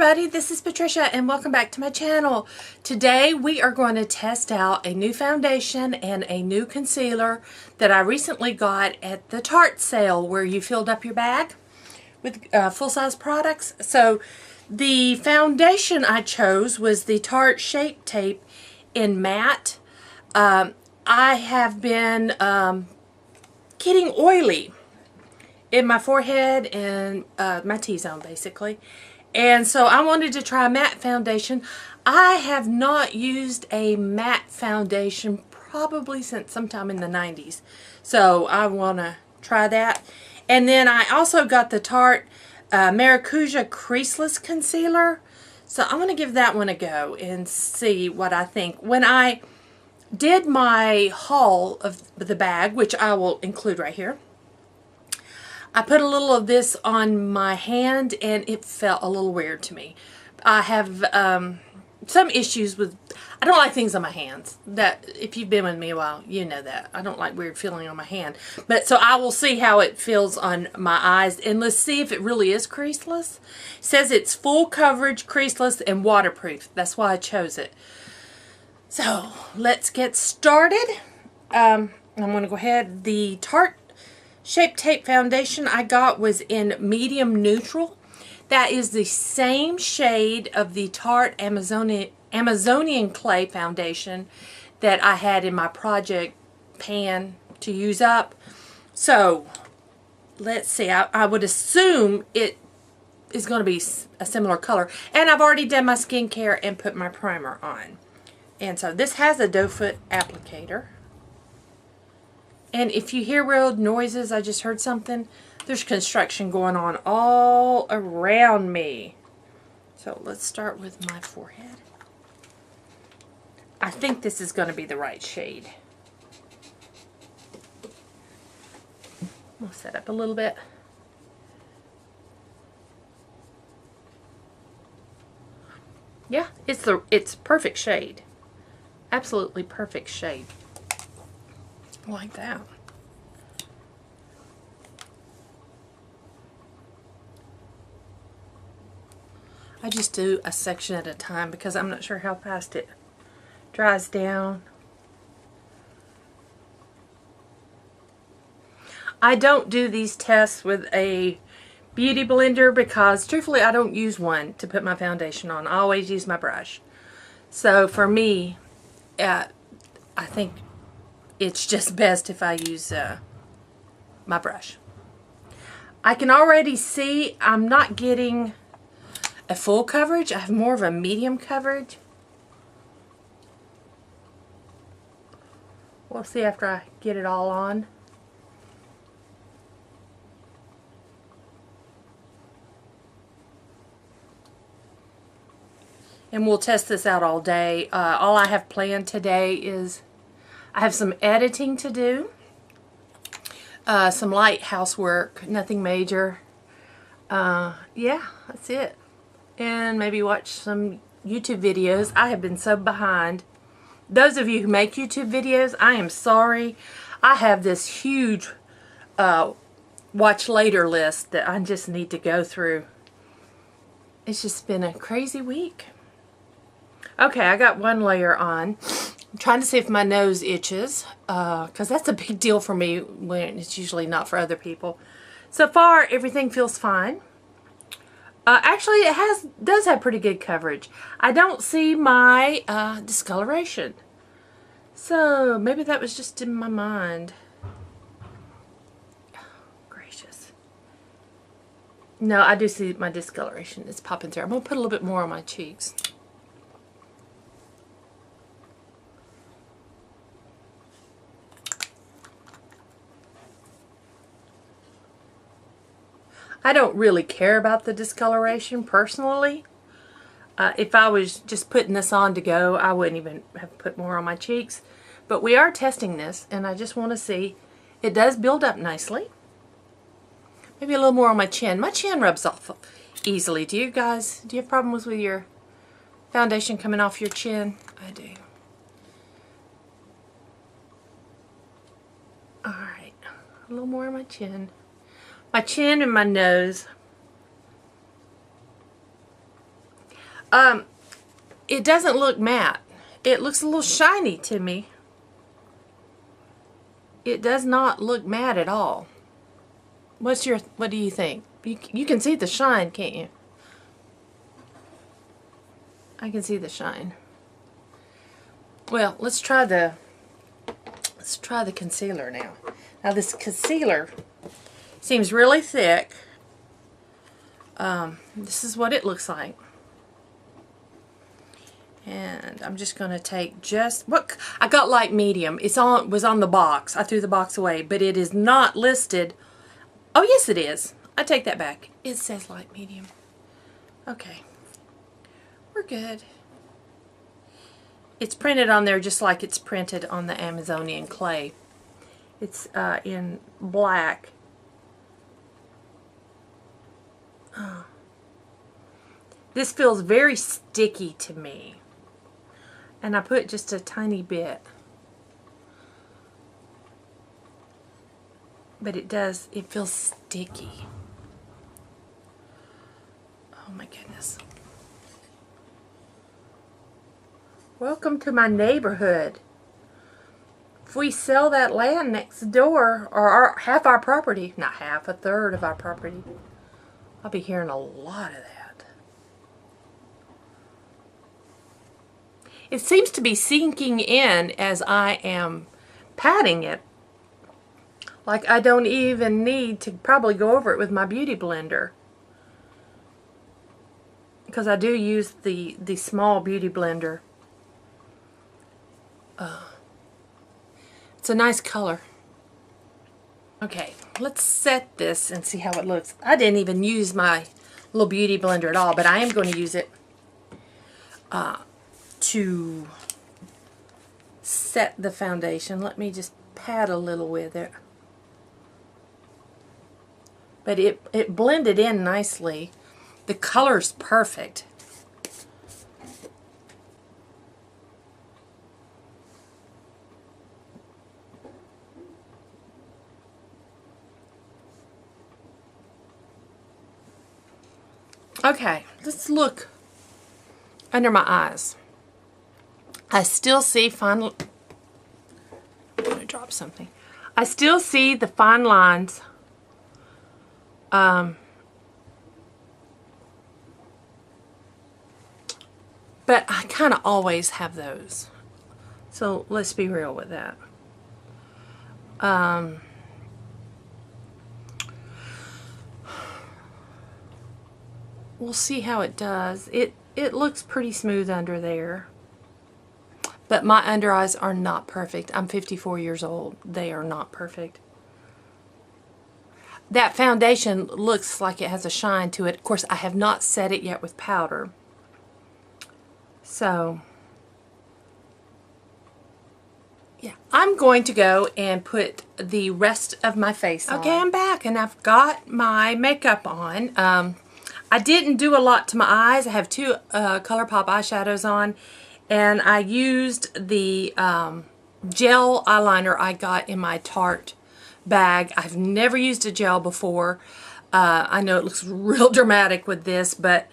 everybody, this is Patricia and welcome back to my channel. Today we are going to test out a new foundation and a new concealer that I recently got at the Tarte sale where you filled up your bag with full-size products. So the foundation I chose was the Tarte Shape Tape in matte. I have been getting oily in my forehead and my T-zone basically. And so I wanted to try a matte foundation. I have not used a matte foundation probably since sometime in the 90s. So I want to try that. And then I also got the Tarte Maracuja Creaseless Concealer. So I'm going to give that one a go and see what I think. When I did my haul of the bag, which I will include right here, I put a little of this on my hand and it felt a little weird to me. I have some issues with, I don't like things on my hands. That, if you've been with me a while, you know that. I don't like weird feeling on my hand. But so I will see how it feels on my eyes and let's see if it really is creaseless. It says it's full coverage, creaseless, and waterproof. That's why I chose it. So let's get started. I'm going to go ahead. The Tarte Shape Tape foundation I got was in medium neutral. That is the same shade of the Tarte Amazonian Clay foundation that I had in my project pan to use up. So let's see. I would assume it is going to be a similar color. And I've already done my skincare and put my primer on. And so this has a doe foot applicator. And if you hear weird noises, I just heard something. There's construction going on all around me. So let's start with my forehead. I think this is going to be the right shade. We'll set up a little bit. Yeah, it's perfect shade. Absolutely perfect shade. Like that. I just do a section at a time because I'm not sure how fast it dries down. I don't do these tests with a beauty blender because truthfully I don't use one to put my foundation on. I always use my brush. So for me, I think it's just best if I use my brush. I can already see I'm not getting a full coverage. I have more of a medium coverage. We'll see after I get it all on. And we'll test this out all day. All I have planned today is I have some editing to do, some light housework, nothing major. Yeah, that's it. And maybe watch some YouTube videos. I have been so behind. Those of you who make YouTube videos, I am sorry. I have this huge watch later list that I just need to go through. It's just been a crazy week. Okay, I got one layer on. I'm trying to see if my nose itches, because that's a big deal for me when it's usually not for other people. So far, everything feels fine. Actually, it does have pretty good coverage. I don't see my discoloration. So maybe that was just in my mind. Oh, gracious. No, I do see my discoloration. It's popping through. I'm going to put a little bit more on my cheeks. I don't really care about the discoloration personally. If I was just putting this on to go, I wouldn't even have put more on my cheeks. But we are testing this, and I just want to see. It does build up nicely. Maybe a little more on my chin. My chin rubs off easily. Do you guys, do you have problems with your foundation coming off your chin? I do. Alright, a little more on my chin. My chin and my nose. It doesn't look matte. It looks a little shiny to me. It does not look matte at all. What do you think? You can see the shine, can't you? I can see the shine. Well, let's try the concealer now. Now this concealer seems really thick. This is what it looks like. And I'm just going to take what I got, light medium. Was on the box. I threw the box away, but it is not listed. Oh yes, it is. I take that back. It says light medium. Okay, we're good. It's printed on there just like it's printed on the Amazonian clay. It's in black. This feels very sticky to me. And I put just a tiny bit. But it feels sticky. Oh my goodness. Welcome to my neighborhood. If we sell that land next door, or half our property, not half, a third of our property, I'll be hearing a lot of that. It seems to be sinking in as I am patting it. Like I don't even need to probably go over it with my beauty blender. Because I do use the small beauty blender. It's a nice color. Okay, let's set this and see how it looks. I didn't even use my little beauty blender at all, but I am going to use it to set the foundation. Let me just pat a little with it. But it blended in nicely. The color's perfect. Okay, let's look under my eyes. I still see fine. I'm going to drop something. I still see the fine lines. But I kind of always have those. So let's be real with that. We'll see how it does. It looks pretty smooth under there. But my under eyes are not perfect. I'm 54 years old. They are not perfect. That foundation looks like it has a shine to it. Of course, I have not set it yet with powder. So, yeah. I'm going to go and put the rest of my face on. Okay, I'm back and I've got my makeup on. I didn't do a lot to my eyes. I have two ColourPop eyeshadows on. And I used the gel eyeliner I got in my Tarte bag. I've never used a gel before. I know it looks real dramatic with this, but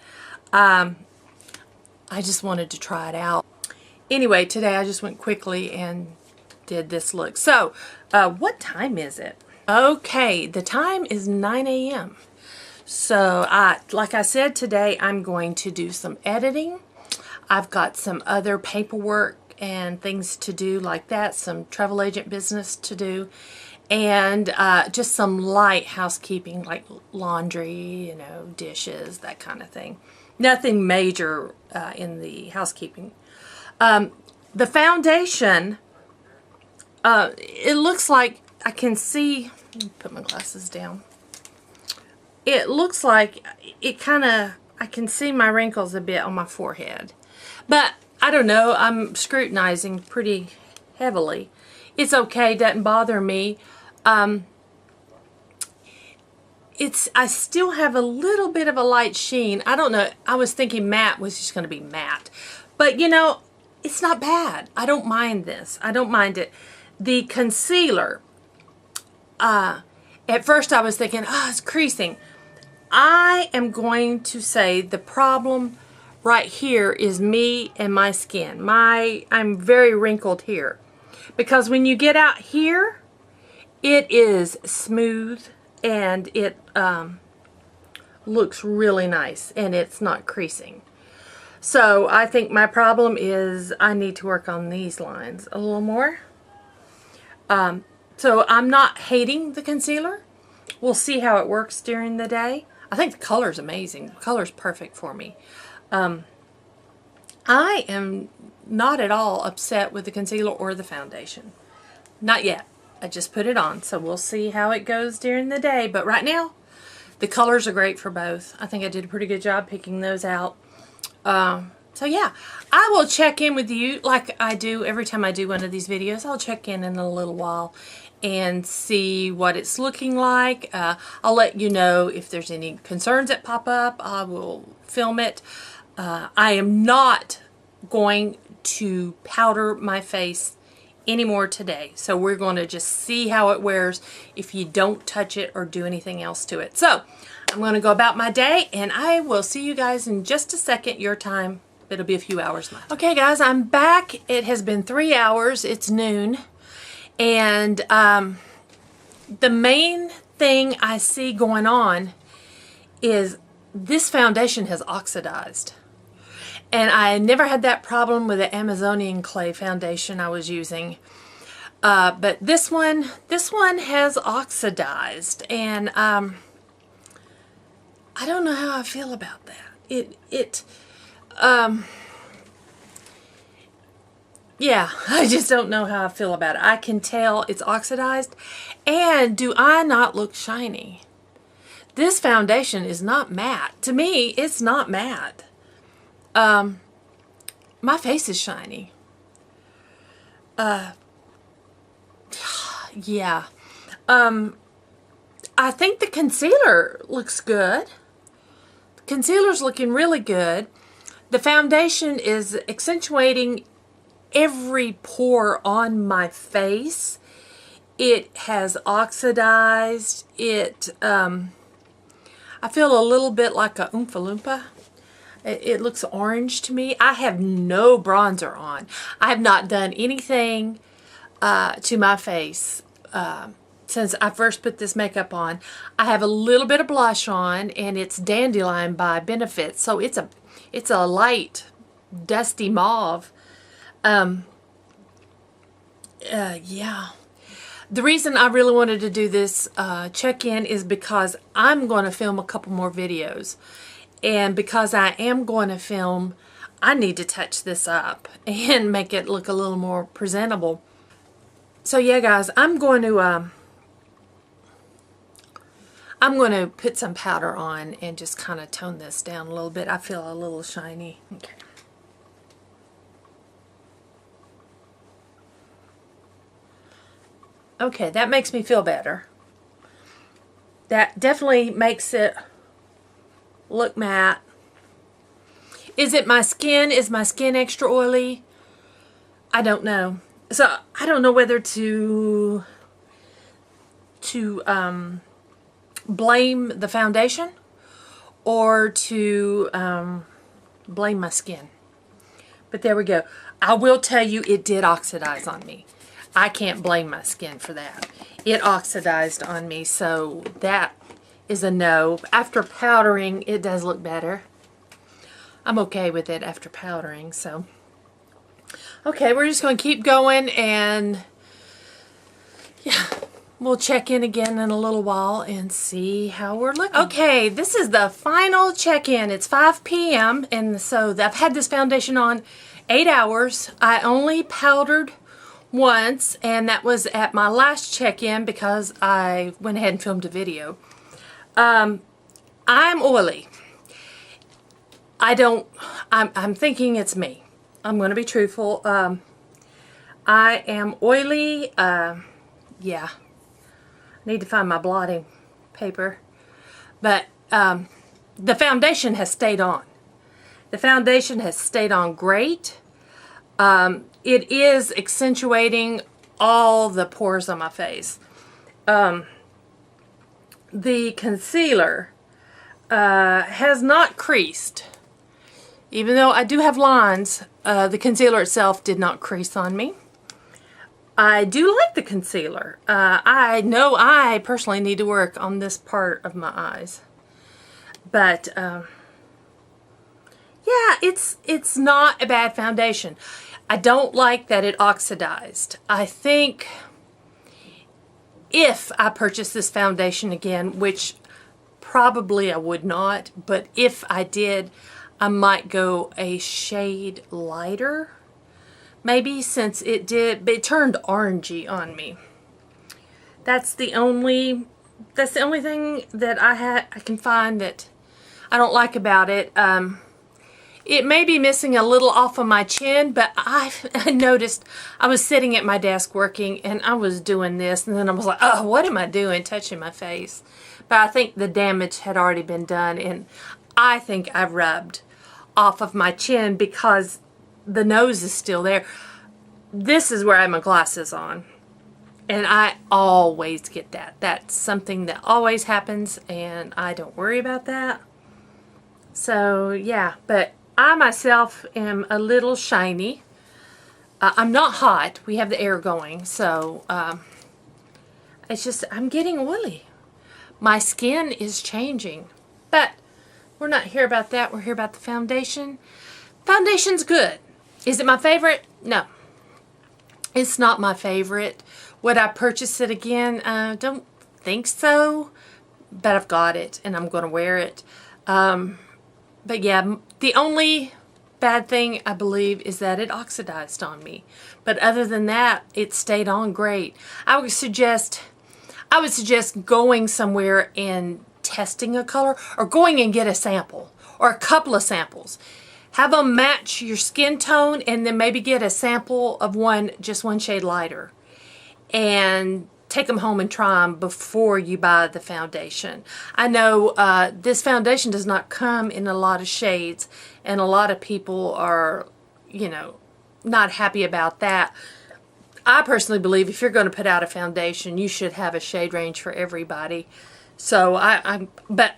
I just wanted to try it out. Anyway, today I just went quickly and did this look. So, what time is it? Okay, the time is 9 a.m. So, like I said, today I'm going to do some editing. I've got some other paperwork and things to do like that, some travel agent business to do, and just some light housekeeping like laundry, you know, dishes, that kind of thing. Nothing major in the housekeeping. The foundation, it looks like I can see, let me put my glasses down. It looks like it kind of, I can see my wrinkles a bit on my forehead. But I don't know, I'm scrutinizing pretty heavily. It's okay, doesn't bother me. I still have a little bit of a light sheen. I don't know, I was thinking matte was just going to be matte. But you know, it's not bad. I don't mind this. I don't mind it. The concealer, at first I was thinking, oh, it's creasing. I am going to say the problem right here is me and my skin. I'm very wrinkled here. Because when you get out here, it is smooth and it looks really nice and it's not creasing. So I think my problem is I need to work on these lines a little more. So I'm not hating the concealer. We'll see how it works during the day. I think the color's amazing. The color's perfect for me. I am not at all upset with the concealer or the foundation. Not yet. I just put it on, so we'll see how it goes during the day. But right now, the colors are great for both. I think I did a pretty good job picking those out. So yeah, I will check in with you like I do every time I do one of these videos. I'll check in a little while and see what it's looking like. I'll let you know if there's any concerns that pop up. I will film it. I am not going to powder my face anymore today. So we're going to just see how it wears if you don't touch it or do anything else to it. So I'm going to go about my day and I will see you guys in just a second. Your time, it'll be a few hours my time. Okay guys, I'm back. It has been 3 hours. It's noon. And the main thing I see going on is this foundation has oxidized. And I never had that problem with the Amazonian clay foundation I was using. But this one has oxidized. And I don't know how I feel about that. Yeah, I just don't know how I feel about it. I can tell it's oxidized. And do I not look shiny? This foundation is not matte. To me, it's not matte. My face is shiny. Yeah. I think the concealer looks good. The concealer's looking really good. The foundation is accentuating every pore on my face. It has oxidized. I feel a little bit like a Oompa Loompa. It looks orange to me. I have no bronzer on. I have not done anything to my face since I first put this makeup on. I have a little bit of blush on, and it's Dandelion by Benefit. So it's a light, dusty mauve. Yeah. The reason I really wanted to do this check-in is because I'm going to film a couple more videos. And because I am going to film, I need to touch this up and make it look a little more presentable. So yeah, guys, I'm going to put some powder on and just kind of tone this down a little bit. I feel a little shiny. Okay. Okay, that makes me feel better. That definitely makes it look matte. Is it my skin? Is my skin extra oily? I don't know. So I don't know whether to blame the foundation or to blame my skin. But there we go. I will tell you it did oxidize on me. I can't blame my skin for that. It oxidized on me, so that is a no. After powdering, it does look better. I'm okay with it after powdering, so. Okay, we're just going to keep going, and yeah, we'll check in again in a little while and see how we're looking. Okay, this is the final check-in. It's 5 p.m., and so I've had this foundation on 8 hours. I only powdered once, and that was at my last check-in because I went ahead and filmed a video. I'm oily. I'm thinking it's me. I'm going to be truthful. I am oily. Yeah. Need to find my blotting paper. But the foundation has stayed on. The foundation has stayed on great. It is accentuating all the pores on my face. The concealer has not creased. Even though I do have lines, the concealer itself did not crease on me. I do like the concealer. I know I personally need to work on this part of my eyes. But, yeah, it's not a bad foundation. I don't like that it oxidized. I think if I purchase this foundation again, which probably I would not, but if I did, I might go a shade lighter. Maybe, since it turned orangey on me. That's the only thing that I can find that I don't like about it. It may be missing a little off of my chin, but I noticed I was sitting at my desk working and I was doing this, and then I was like, oh, what am I doing touching my face? But I think the damage had already been done, and I think I rubbed off of my chin because the nose is still there. This is where I have my glasses on, and I always get that. That's something that always happens, and I don't worry about that. So yeah, but I myself am a little shiny. I'm not hot. We have the air going, so it's just I'm getting oily. My skin is changing, but we're not here about that. We're here about the foundation. Foundation's good. Is it my favorite? No. It's not my favorite. Would I purchase it again? Don't think so, but I've got it and I'm going to wear it. But yeah, the only bad thing I believe is that it oxidized on me. But other than that, it stayed on great. I would suggest going somewhere and testing a color, or going and get a sample or a couple of samples. Have them match your skin tone, and then maybe get a sample of just one shade lighter, and take them home and try them before you buy the foundation. I know this foundation does not come in a lot of shades, and a lot of people are, you know, not happy about that. I personally believe if you're going to put out a foundation, you should have a shade range for everybody. So but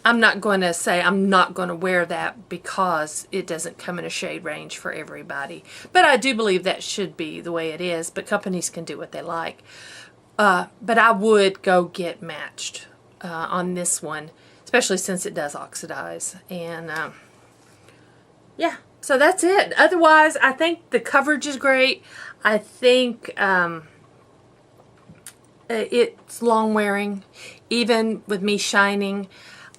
I'm not going to say I'm not going to wear that because it doesn't come in a shade range for everybody. But I do believe that should be the way it is, but companies can do what they like. But I would go get matched on this one, especially since it does oxidize. And yeah, so that's it. Otherwise, I think the coverage is great. I think it's long wearing, even with me shining.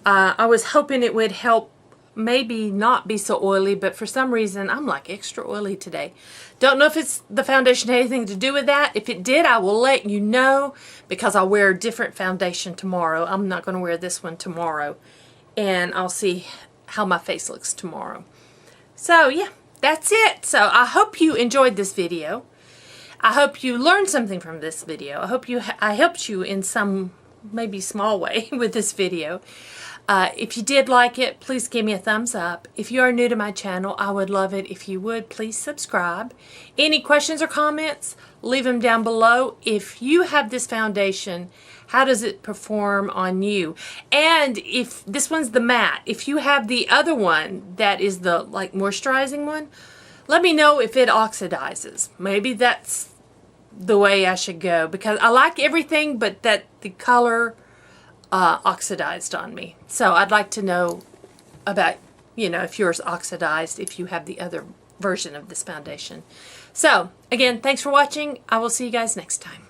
I was hoping it would help maybe not be so oily, but for some reason I'm like extra oily today. Don't know if it's the foundation had anything to do with that. If it did, I will let you know, because I'll wear a different foundation tomorrow. I'm not going to wear this one tomorrow, and I'll see how my face looks tomorrow. So yeah, that's it. So I hope you enjoyed this video. I hope you learned something from this video. I helped you in some maybe small way with this video. If you did like it, please give me a thumbs up. If you are new to my channel, I would love it if you would please subscribe. Any questions or comments, leave them down below. If you have this foundation, how does it perform on you? And if this one's the matte, if you have the other one that is the like moisturizing one, let me know if it oxidizes. Maybe that's the way I should go, because I like everything, but that the color oxidized on me. So I'd like to know about, you know, if yours oxidized, if you have the other version of this foundation. So again, thanks for watching. I will see you guys next time.